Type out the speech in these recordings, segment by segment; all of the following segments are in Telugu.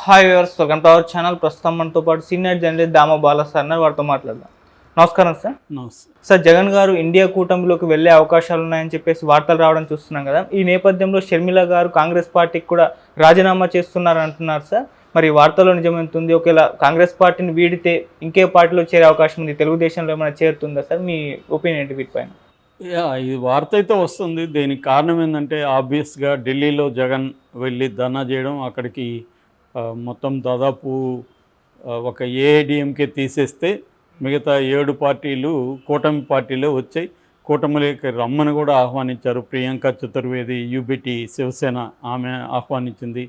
Hi viewers, welcome to our channel. ప్రస్తుతం మనతో పాటు సీనియర్ జర్నలిస్ట్ దామ బాలా సార్ అన్నారు. వారితో మాట్లాడదాం. నమస్కారం సార్. నమస్తే సార్, జగన్ గారు ఇండియా కూటమిలోకి వెళ్ళే అవకాశాలు ఉన్నాయని చెప్పేసి వార్తలు రావడం చూస్తున్నాం కదా. ఈ నేపథ్యంలో షర్మిల గారు కాంగ్రెస్ పార్టీకి కూడా రాజీనామా చేస్తున్నారు అంటున్నారు సార్. మరి వార్తల్లో నిజమవుతుంది? ఒకవేళ కాంగ్రెస్ పార్టీని వీడితే ఇంకే పార్టీలో చేరే అవకాశం ఉంది, తెలుగుదేశంలో ఏమైనా చేరుతుందా సార్? మీ ఒపీనియన్ ఏంటి వీటిపైన? ఇది వార్త అయితే వస్తుంది. దీనికి కారణం ఏంటంటే ఆబ్వియస్గా ఢిల్లీలో జగన్ వెళ్ళి ధర్నా చేయడం, అక్కడికి మొత్తం దాదాపు ఒక ఏఐడిఎంకే తీసేస్తే మిగతా 7 పార్టీలు కూటమి పార్టీలే వచ్చాయి. కూటమిలోకి రమ్మని కూడా ఆహ్వానించారు. ప్రియాంక చతుర్వేది, యూబిటి, శివసేన ఆమె ఆహ్వానించింది.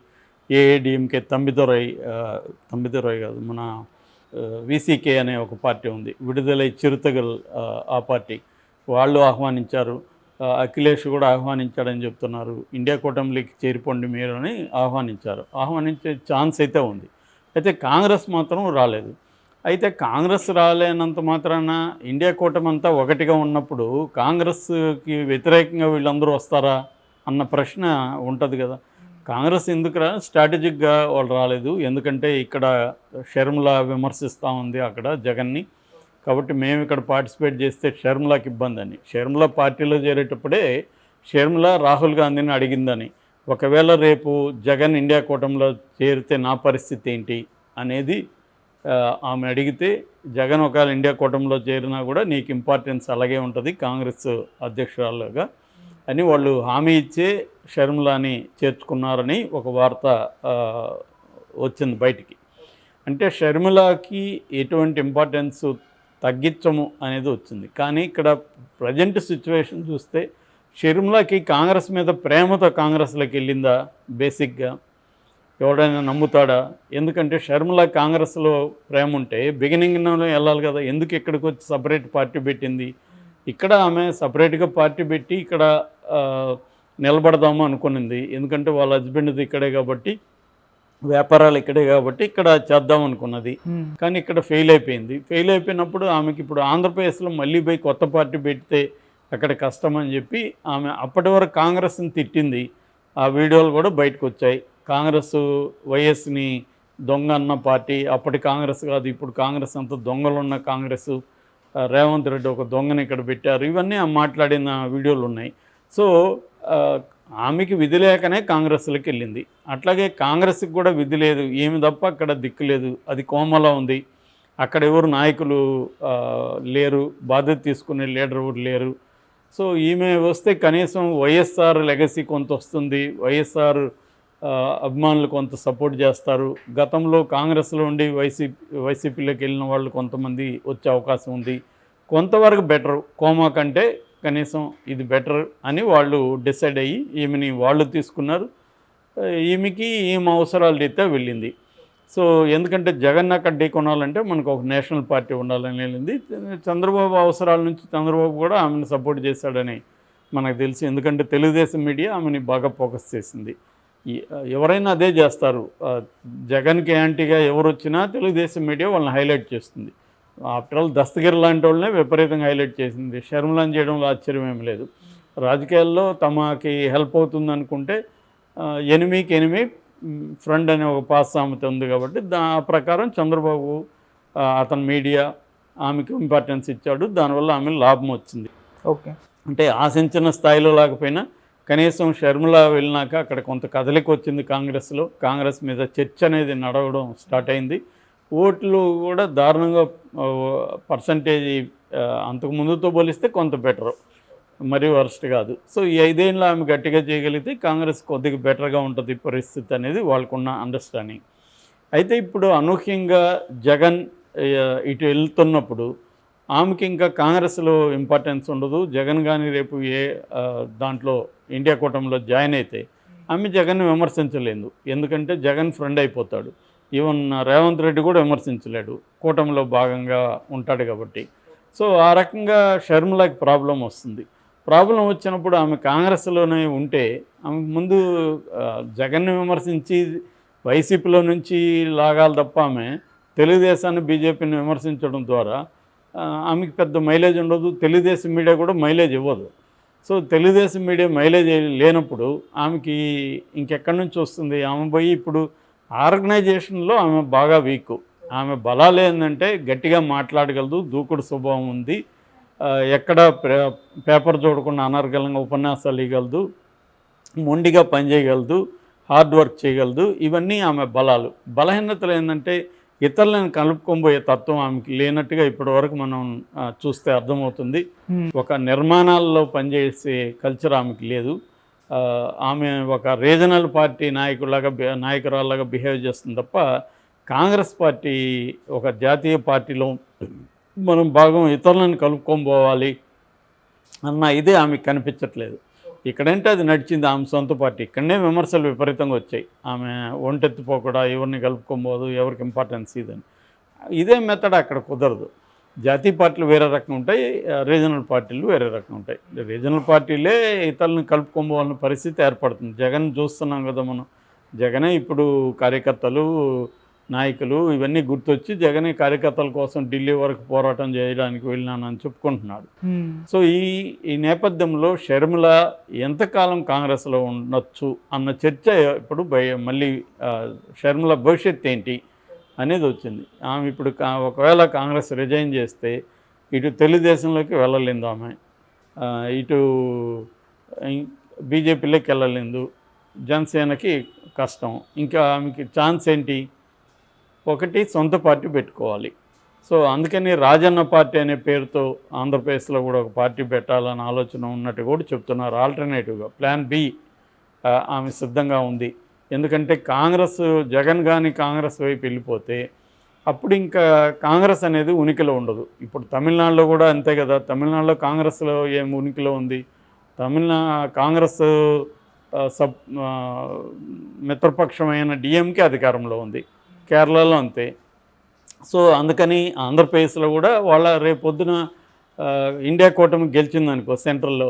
ఏఐడిఎంకే తంబిదొరై కాదు, మన విసికే అనే ఒక పార్టీ ఉంది, విడుదలై చిరుతగల్, ఆ పార్టీ వాళ్ళు ఆహ్వానించారు. అఖిలేష్ కూడా ఆహ్వానించాడని చెప్తున్నారు. ఇండియా కూటమిలోకి చేరిపోండి మీరు అని ఆహ్వానించే ఛాన్స్ అయితే ఉంది. అయితే కాంగ్రెస్ మాత్రం రాలేదు. అయితే కాంగ్రెస్ రాలేనంత మాత్రాన ఇండియా కూటమి అంతా ఒకటిగా ఉన్నప్పుడు కాంగ్రెస్కి వ్యతిరేకంగా వీళ్ళందరూ వస్తారా అన్న ప్రశ్న ఉంటుంది కదా. కాంగ్రెస్ ఎందుకు స్ట్రాటజిక్గా వాళ్ళు రాలేదు. ఎందుకంటే ఇక్కడ షర్మిల విమర్శిస్తూ ఉంది అక్కడ జగన్ని. కాబట్టి మేము ఇక్కడ పార్టిసిపేట్ చేస్తే షర్మిలాకి ఇబ్బంది అని, షర్మిల పార్టీలో చేరేటప్పుడే షర్మిల రాహుల్ గాంధీని అడిగిందని, ఒకవేళ రేపు జగన్ ఇండియా కూటమిలో చేరితే నా పరిస్థితి ఏంటి అనేది ఆమె అడిగితే, జగన్ ఒకవేళ ఇండియా కూటమిలో చేరినా కూడా నీకు ఇంపార్టెన్స్ అలాగే ఉంటుంది కాంగ్రెస్ అధ్యక్షురాలుగా అని వాళ్ళు హామీ ఇచ్చే షర్మిలాని చేర్చుకున్నారని ఒక వార్త వచ్చింది బయటికి. అంటే షర్మిలాకి ఎటువంటి ఇంపార్టెన్స్ తగ్గించము అనేది వచ్చింది. కానీ ఇక్కడ ప్రజెంట్ సిచ్యువేషన్ చూస్తే షర్మిలాకి కాంగ్రెస్ మీద ప్రేమతో కాంగ్రెస్లోకి వెళ్ళిందా? బేసిక్గా ఎవడైనా నమ్ముతాడా? ఎందుకంటే షర్మిల కాంగ్రెస్లో ప్రేమ ఉంటే బిగినింగ్లోనే వెళ్ళాలి కదా. ఎందుకు ఇక్కడికి వచ్చి సపరేట్ పార్టీ పెట్టింది? ఇక్కడ ఆమె సపరేట్గా పార్టీ పెట్టి ఇక్కడ నిలబడదాము అనుకునింది. ఎందుకంటే వాళ్ళ హస్బెండ్ది ఇక్కడే కాబట్టి, వ్యాపారాలు ఇక్కడే కాబట్టి ఇక్కడ చేద్దాం అనుకున్నది. కానీ ఇక్కడ ఫెయిల్ అయిపోయింది. ఫెయిల్ అయిపోయినప్పుడు ఆమెకి ఇప్పుడు ఆంధ్రప్రదేశ్లో మళ్ళీ పోయి కొత్త పార్టీ పెడితే అక్కడ కష్టం అని చెప్పి ఆమె అప్పటి వరకు కాంగ్రెస్ని తిట్టింది. ఆ వీడియోలు కూడా బయటకు వచ్చాయి. కాంగ్రెస్ వైఎస్ని దొంగ అన్న పార్టీ, అప్పటి కాంగ్రెస్ కాదు, ఇప్పుడు కాంగ్రెస్ అంతా దొంగలున్న కాంగ్రెస్, రేవంత్ రెడ్డి ఒక దొంగని ఇక్కడ పెట్టారు, ఇవన్నీ మాట్లాడిన వీడియోలు ఉన్నాయి. సో ఆమెకి విధి లేకనే కాంగ్రెస్లోకి వెళ్ళింది. అట్లాగే కాంగ్రెస్కి కూడా విధి లేదు, ఏమి తప్ప అక్కడ దిక్కు లేదు, అది కోమలా ఉంది. అక్కడ ఎవరు నాయకులు లేరు, బాధ్యత తీసుకునే లీడర్ ఎవరు లేరు. సో ఈమె వస్తే కనీసం వైఎస్ఆర్ లెగసీ కొంత వస్తుంది, వైఎస్ఆర్ అభిమానులు కొంత సపోర్ట్ చేస్తారు. గతంలో కాంగ్రెస్లో ఉండి వైసీపీలోకి వెళ్ళిన వాళ్ళు కొంతమంది వచ్చే అవకాశం ఉంది. కొంతవరకు బెటర్, కోమా కంటే కనీసం ఇది బెటర్ అని వాళ్ళు డిసైడ్ అయ్యి ఈమెని వాళ్ళు తీసుకున్నారు. ఈమెకి అవసరాలు రీత్యా వెళ్ళింది. సో ఎందుకంటే జగన్ అక్కడ ఢీకొనాలంటే మనకు ఒక నేషనల్ పార్టీ ఉండాలని వెళ్ళింది. చంద్రబాబు అవసరాల నుంచి చంద్రబాబు కూడా ఆమెను సపోర్ట్ చేశాడని మనకు తెలుసు. ఎందుకంటే తెలుగుదేశం మీడియా ఆమెని బాగా ఫోకస్ చేసింది. ఎవరైనా అదే చేస్తారు. జగన్కి యాంటీగా ఎవరు వచ్చినా తెలుగుదేశం మీడియా వాళ్ళని హైలైట్ చేస్తుంది. ఆఫ్టర్ ఆల్ దస్తగిరి లాంటి వాళ్ళనే విపరీతంగా హైలైట్ చేసింది. షర్మిలాని చేయడంలో ఆశ్చర్యం ఏమి లేదు. రాజకీయాల్లో తమకి హెల్ప్ అవుతుంది అనుకుంటే ఎనిమికి ఎనిమి ఫ్రెండ్ అనే ఒక పాస్ సామెత ఉంది కాబట్టి ఆ ప్రకారం చంద్రబాబు అతని మీడియా ఆమెకు ఇంపార్టెన్స్ ఇచ్చాడు. దానివల్ల ఆమె లాభం వచ్చింది. ఓకే, అంటే ఆశించిన స్థాయిలో లేకపోయినా కనీసం షర్మిల వెళ్ళినాక అక్కడ కొంత కదలిక వచ్చింది కాంగ్రెస్లో. కాంగ్రెస్ మీద చర్చ అనేది నడవడం స్టార్ట్ అయింది. ఓట్లు కూడా దారుణంగా పర్సంటేజ్ అంతకు ముందుతో పోలిస్తే కొంత బెటరు, మరీ వర్స్ట్ కాదు. సో ఈ 5 ఏళ్ళు ఆమె గట్టిగా చేయగలిగితే కాంగ్రెస్ కొద్దిగా బెటర్గా ఉంటుంది పరిస్థితి అనేది వాళ్ళకున్న అండర్స్టాండింగ్. అయితే ఇప్పుడు అనూహ్యంగా జగన్ ఇటు వెళ్తున్నప్పుడు ఆమెకి ఇంకా కాంగ్రెస్లో ఇంపార్టెన్స్ ఉండదు. జగన్ కానీ రేపు దాంట్లో ఇండియా కూటమిలో జాయిన్ అయితే ఆమె జగన్ని విమర్శించలేదు. ఎందుకంటే జగన్ ఫ్రెండ్ అయిపోతాడు. ఈవెన్ రేవంత్ రెడ్డి కూడా విమర్శించలేడు, కూటమిలో భాగంగా ఉంటాడు కాబట్టి. సో ఆ రకంగా షర్మిలాకి ప్రాబ్లం వస్తుంది. ప్రాబ్లం వచ్చినప్పుడు ఆమె కాంగ్రెస్లోనే ఉంటే ఆమె ముందు జగన్ని విమర్శించి వైసీపీలో నుంచి లాగాలి తప్ప ఆమె తెలుగుదేశాన్ని బీజేపీని విమర్శించడం ద్వారా ఆమెకి పెద్ద మైలేజ్ ఉండదు. తెలుగుదేశం మీడియా కూడా మైలేజ్ ఇవ్వదు. సో తెలుగుదేశం మీడియా మైలేజ్ లేనప్పుడు ఆమెకి ఇంకెక్కడి నుంచి వస్తుంది? ఆమె పోయి ఇప్పుడు ఆర్గనైజేషన్లో ఆమె బాగా వీక్. ఆమె బలాలు ఏంటంటే గట్టిగా మాట్లాడగలదు, దూకుడు స్వభావం ఉంది, ఎక్కడ పేపర్ చూడకుండా అనర్గళంగా ఉపన్యాసాలు ఇవ్వగలదు, మొండిగా పనిచేయగలదు, హార్డ్ వర్క్ చేయగలదు. ఇవన్నీ ఆమె బలాలు. బలహీనతలు ఏంటంటే ఇతరులను కలుపుకోబోయే తత్వం ఆమెకి లేనట్టుగా ఇప్పటివరకు మనం చూస్తే అర్థమవుతుంది. ఒక నిర్మాణాల్లో పనిచేసే కల్చర్ ఆమెకి లేదు. ఆమె ఒక రీజనల్ పార్టీ నాయకురాల్లాగా బిహేవ్ చేస్తుంది తప్ప కాంగ్రెస్ పార్టీ ఒక జాతీయ పార్టీలో మనం భాగం ఇతరులను కలుపుకోబోవాలి అన్న ఇదే ఆమెకు కనిపించట్లేదు. ఇక్కడంటే అది నడిచింది ఆమె సొంత పార్టీ. ఇక్కడనే విమర్శలు విపరీతంగా వచ్చాయి. ఆమె ఒంటెత్తిపోకుండా ఎవరిని కలుపుకోబోదు, ఎవరికి ఇంపార్టెన్స్ ఇదని. ఇదే మెథడ్ అక్కడ కుదరదు. జాతీయ పార్టీలు వేరే రకం ఉంటాయి, రీజనల్ పార్టీలు వేరే రకం ఉంటాయి. రీజనల్ పార్టీలే ఇతరులను కలుపుకోబోవాలన్న పరిస్థితి ఏర్పడుతుంది. జగన్ చూస్తున్నాం కదా మనం. జగనే ఇప్పుడు కార్యకర్తలు, నాయకులు ఇవన్నీ గుర్తొచ్చి జగనే కార్యకర్తల కోసం ఢిల్లీ వరకు పోరాటం చేయడానికి వెళ్ళినానని చెప్పుకుంటున్నాడు. సో ఈ నేపథ్యంలో షర్మిల ఎంతకాలం కాంగ్రెస్లో ఉండొచ్చు అన్న చర్చ ఇప్పుడు మళ్ళీ షర్మిల భవిష్యత్తు ఏంటి అనేది వచ్చింది. ఆమె ఇప్పుడు ఒకవేళ కాంగ్రెస్ రిజైన్ చేస్తే ఇటు తెలుగుదేశంలోకి వెళ్ళలేదు, ఆమె ఇటు బీజేపీలోకి వెళ్ళలేదు, జనసేనకి కష్టం. ఇంకా ఆమెకి ఛాన్స్ ఏంటి? ఒకటి సొంత పార్టీ పెట్టుకోవాలి. సో అందుకని రాజన్న పార్టీ అనే పేరుతో ఆంధ్రప్రదేశ్లో కూడా ఒక పార్టీ పెట్టాలని ఆలోచన ఉన్నట్టు కూడా చెప్తున్నారు. ఆల్టర్నేటివ్గా ప్లాన్ బి ఆమె సిద్ధంగా ఉంది. ఎందుకంటే జగన్ కానీ కాంగ్రెస్ వైపు వెళ్ళిపోతే అప్పుడు ఇంకా కాంగ్రెస్ అనేది ఉనికిలో ఉండదు. ఇప్పుడు తమిళనాడులో కూడా అంతే కదా. తమిళనాడులో కాంగ్రెస్లో ఏం ఉనికిలో ఉంది? కాంగ్రెస్ మిత్రపక్షమైన డిఎంకే అధికారంలో ఉంది. కేరళలో అంతే. సో అందుకని ఆంధ్రప్రదేశ్లో కూడా రేపొద్దున ఇండియా కూటమి గెలిచిందనుకో సెంట్రల్లో,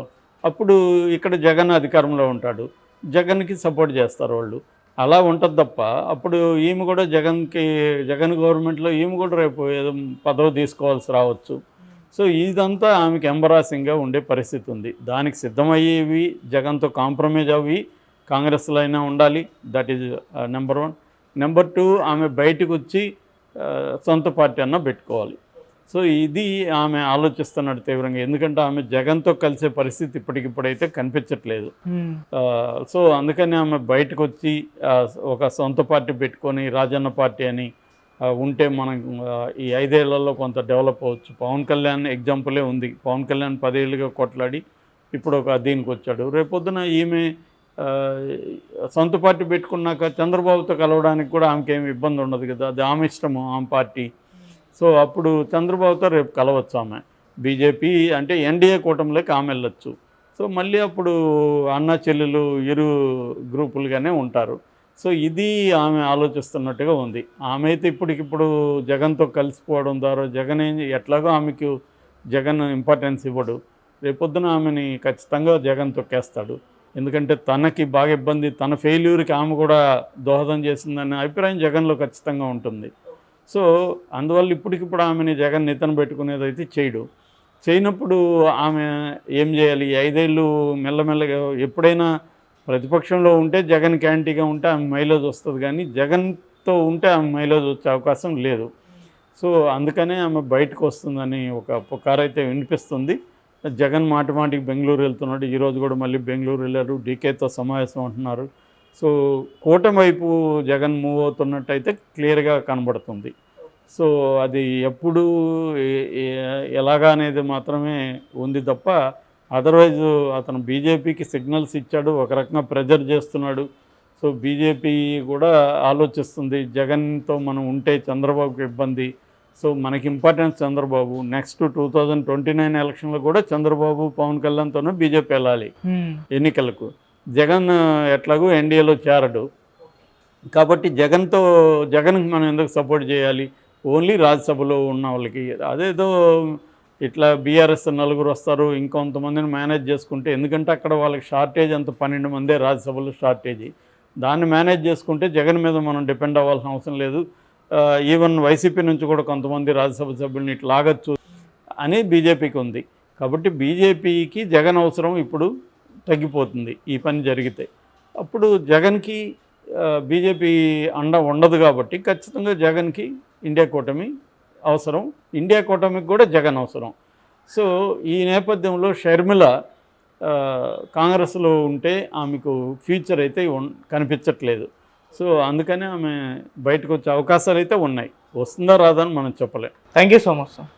అప్పుడు ఇక్కడ జగన్ అధికారంలో ఉంటాడు, జగన్కి సపోర్ట్ చేస్తారు వాళ్ళు. అలా ఉంటుంది తప్ప అప్పుడు ఈమె కూడా జగన్ గవర్నమెంట్లో ఈమె కూడా రేపు ఏదో పదవి తీసుకోవాల్సి రావచ్చు. సో ఇదంతా ఆమెకి ఎంబరాసింగ్గా ఉండే పరిస్థితి ఉంది. దానికి సిద్ధమయ్యేవి జగన్తో కాంప్రమైజ్ అవి కాంగ్రెస్లో అయినా ఉండాలి. That is number 1. నెంబర్ 2, ఆమె బయటకు వచ్చి సొంత పార్టీ అన్న పెట్టుకోవాలి. సో ఇది ఆమె ఆలోచిస్తున్నట్టు తీవ్రంగా. ఎందుకంటే ఆమె జగన్తో కలిసే పరిస్థితి ఇప్పటికిప్పుడైతే కనిపించట్లేదు. సో అందుకని ఆమె బయటకు వచ్చి ఒక సొంత పార్టీ పెట్టుకొని రాజన్న పార్టీ అని ఉంటే మనం ఈ 5 ఏళ్లలో కొంత డెవలప్ అవ్వచ్చు. పవన్ కళ్యాణ్ ఎగ్జాంపులే ఉంది. పవన్ కళ్యాణ్ 10 ఏళ్ళుగా కొట్లాడి ఇప్పుడు ఒక దీనికి వచ్చాడు. రేపొద్దున ఈమె సొంత పార్టీ పెట్టుకున్నాక చంద్రబాబుతో కలవడానికి కూడా ఆమెకేమి ఇబ్బంది ఉండదు కదా. అది ఆమె ఇష్టము, ఆమె పార్టీ. సో అప్పుడు చంద్రబాబుతో రేపు కలవచ్చు ఆమె. బీజేపీ అంటే ఎన్డీఏ కూటమిలోకి ఆమె వెళ్ళొచ్చు. సో మళ్ళీ అప్పుడు అన్న చెల్లెలు ఇరు గ్రూపులుగానే ఉంటారు. సో ఇది ఆమె ఆలోచిస్తున్నట్టుగా ఉంది. ఆమె అయితే ఇప్పటికిప్పుడు జగన్తో కలిసిపోవడం ద్వారా ఎట్లాగో ఆమెకు జగన్ ఇంపార్టెన్స్ ఇవ్వడు. రేపొద్దున ఆమెని ఖచ్చితంగా జగన్ తొక్కేస్తాడు. ఎందుకంటే తనకి బాగా ఇబ్బంది, తన ఫెయిల్యూర్కి ఆమె కూడా దోహదం చేసిందనే అభిప్రాయం జగన్లో ఖచ్చితంగా ఉంటుంది. సో అందువల్ల ఇప్పటికిప్పుడు ఆమెని జగన్ నితన పెట్టుకునేది అయితే చేయనప్పుడు ఆమె ఏం చేయాలి? 5 ఏళ్ళు మెల్లమెల్లగా ఎప్పుడైనా ప్రతిపక్షంలో ఉంటే జగన్ క్యాంటీగా ఉంటే ఆమె మైలేజ్ వస్తుంది, కానీ జగన్తో ఉంటే ఆమె మైలేజ్ వచ్చే అవకాశం లేదు. సో అందుకనే ఆమె బయటకు వస్తుందని ఒక పుకారైతే వినిపిస్తుంది. జగన్ మాటికి బెంగళూరు వెళ్తున్నాడు. ఈరోజు కూడా మళ్ళీ బెంగళూరు వెళ్ళారు, డీకేతో సమావేశం అంటున్నారు. సో కూటమి వైపు జగన్ మూవ్ అవుతున్నట్టయితే క్లియర్గా కనబడుతుంది. సో అది ఎప్పుడు ఎలాగా అనేది మాత్రమే ఉంది తప్ప అదర్వైజ్ అతను బీజేపీకి సిగ్నల్స్ ఇచ్చాడు, ఒక రకంగా ప్రెజర్ చేస్తున్నాడు. సో బీజేపీ కూడా ఆలోచిస్తుంది, జగన్తో మనం ఉంటే చంద్రబాబుకి ఇబ్బంది. సో మనకి ఇంపార్టెన్స్ చంద్రబాబు. నెక్స్ట్ 2029 ఎలక్షన్లో కూడా చంద్రబాబు పవన్ కళ్యాణ్తోనే బీజేపీ వెళ్ళాలి ఎన్నికలకు. జగన్ ఎట్లాగూ ఎన్డీఏలో చేరడు కాబట్టి జగన్కి మనం ఎందుకు సపోర్ట్ చేయాలి? ఓన్లీ రాజ్యసభలో ఉన్న వాళ్ళకి. అదేదో ఇట్లా బీఆర్ఎస్ 4 వస్తారు, ఇంకొంతమందిని మేనేజ్ చేసుకుంటే, ఎందుకంటే అక్కడ వాళ్ళకి షార్టేజ్ అంత 12 మందే రాజ్యసభలో షార్టేజీ. దాన్ని మేనేజ్ చేసుకుంటే జగన్ మీద మనం డిపెండ్ అవ్వాల్సిన అవసరం లేదు. ఈవెన్ వైసీపీ నుంచి కూడా కొంతమంది రాజ్యసభ సభ్యుల్ని ఇట్లా లాగచ్చు అని బీజేపీకి ఉంది. కాబట్టి బీజేపీకి జగన్ అవసరం ఇప్పుడు తగ్గిపోతుంది ఈ పని జరిగితే. అప్పుడు జగన్కి బీజేపీ అండ ఉండదు కాబట్టి ఖచ్చితంగా జగన్కి ఇండియా కూటమి అవసరం, ఇండియా కూటమికి కూడా జగన్ అవసరం. సో ఈ నేపథ్యంలో షర్మిల కాంగ్రెస్లో ఉంటే ఆమెకు ఫ్యూచర్ అయితే కనిపించట్లేదు. సో అందుకని ఆమె బయటకు వచ్చే అవకాశాలు అయితే ఉన్నాయి. వస్తుందా రాదని మనం చెప్పలేం. Thank you so much sir.